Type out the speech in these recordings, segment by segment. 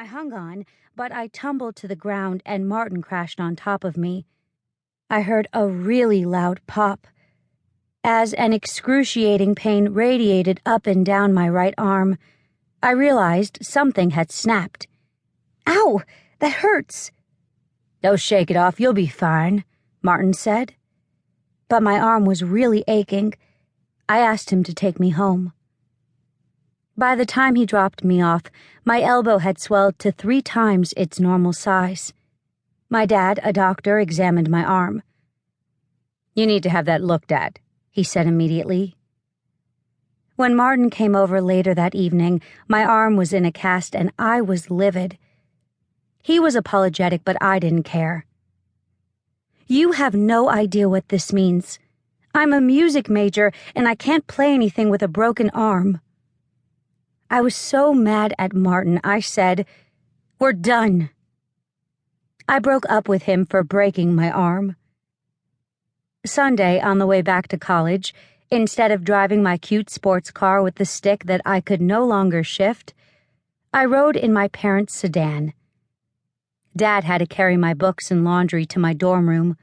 I hung on, but I tumbled to the ground and Martin crashed on top of me. I heard a really loud pop as an excruciating pain radiated up and down my right arm. I realized something had snapped. "Ow! That hurts!" "Don't shake it off, you'll be fine," Martin said. But my arm was really aching. I asked him to take me home. By the time he dropped me off, my elbow had swelled to 3 times its normal size. My dad, a doctor, examined my arm. "You need to have that looked at," he said immediately. When Martin came over later that evening, my arm was in a cast and I was livid. He was apologetic, but I didn't care. "You have no idea what this means. I'm a music major and I can't play anything with a broken arm." I was so mad at Martin, I said, "We're done." I broke up with him for breaking my arm. Sunday, on the way back to college, instead of driving my cute sports car with the stick that I could no longer shift, I rode in my parents' sedan. Dad had to carry my books and laundry to my dorm room.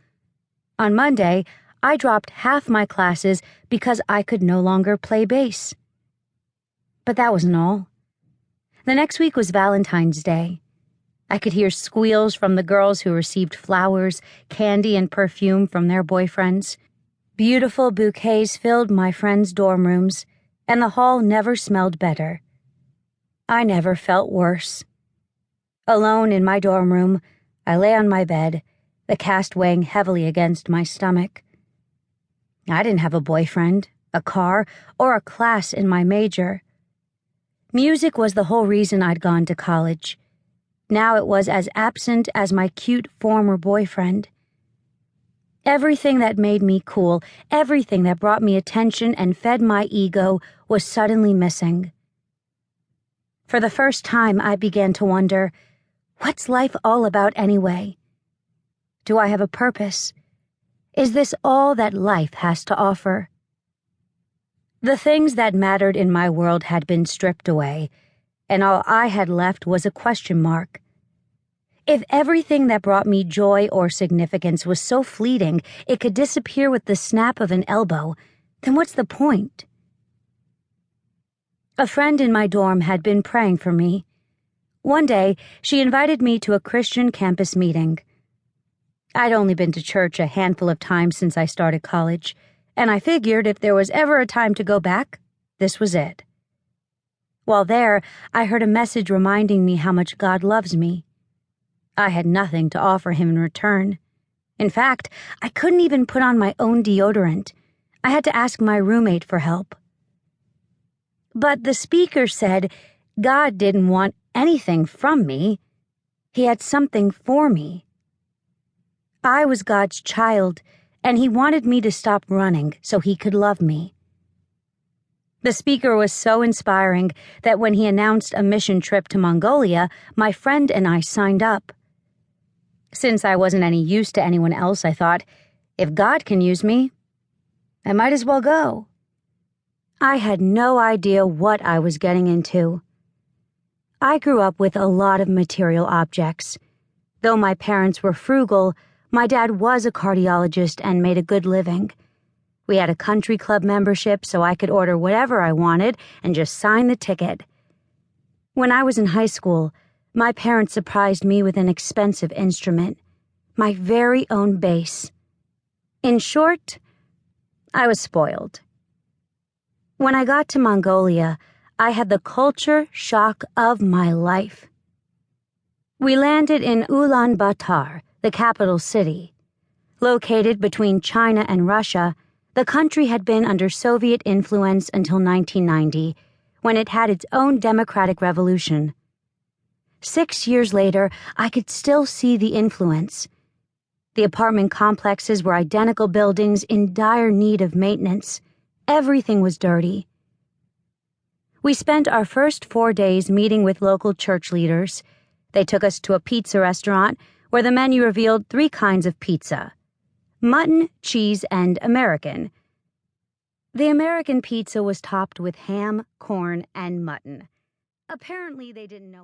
On Monday, I dropped half my classes because I could no longer play bass. But that wasn't all. The next week was Valentine's Day. I could hear squeals from the girls who received flowers, candy, and perfume from their boyfriends. Beautiful bouquets filled my friends' dorm rooms, and the hall never smelled better. I never felt worse. Alone in my dorm room, I lay on my bed, the cast weighing heavily against my stomach. I didn't have a boyfriend, a car, or a class in my major. Music was the whole reason I'd gone to college. Now it was as absent as my cute former boyfriend. Everything that made me cool, everything that brought me attention and fed my ego was suddenly missing. For the first time, I began to wonder, what's life all about anyway? Do I have a purpose? Is this all that life has to offer? The things that mattered in my world had been stripped away, and all I had left was a question mark. If everything that brought me joy or significance was so fleeting it could disappear with the snap of an elbow, then what's the point? A friend in my dorm had been praying for me. One day, she invited me to a Christian campus meeting. I'd only been to church a handful of times since I started college, and I figured if there was ever a time to go back, this was it. While there, I heard a message reminding me how much God loves me. I had nothing to offer him in return. In fact, I couldn't even put on my own deodorant. I had to ask my roommate for help. But the speaker said God didn't want anything from me. He had something for me. I was God's child, and he wanted me to stop running so he could love me. The speaker was so inspiring that when he announced a mission trip to Mongolia, my friend and I signed up. Since I wasn't any use to anyone else, I thought, if God can use me, I might as well go. I had no idea what I was getting into. I grew up with a lot of material objects. Though my parents were frugal, my dad was a cardiologist and made a good living. We had a country club membership so I could order whatever I wanted and just sign the ticket. When I was in high school, my parents surprised me with an expensive instrument, my very own bass. In short, I was spoiled. When I got to Mongolia, I had the culture shock of my life. We landed in Ulaanbaatar, the capital city. Located between China and Russia, the country had been under Soviet influence until 1990, when it had its own democratic revolution. 6 years later, I could still see the influence. The apartment complexes were identical buildings in dire need of maintenance. Everything was dirty. We spent our first 4 days meeting with local church leaders. They took us to a pizza restaurant where the menu revealed 3 kinds of pizza: mutton, cheese, and American. The American pizza was topped with ham, corn, and mutton. Apparently they didn't know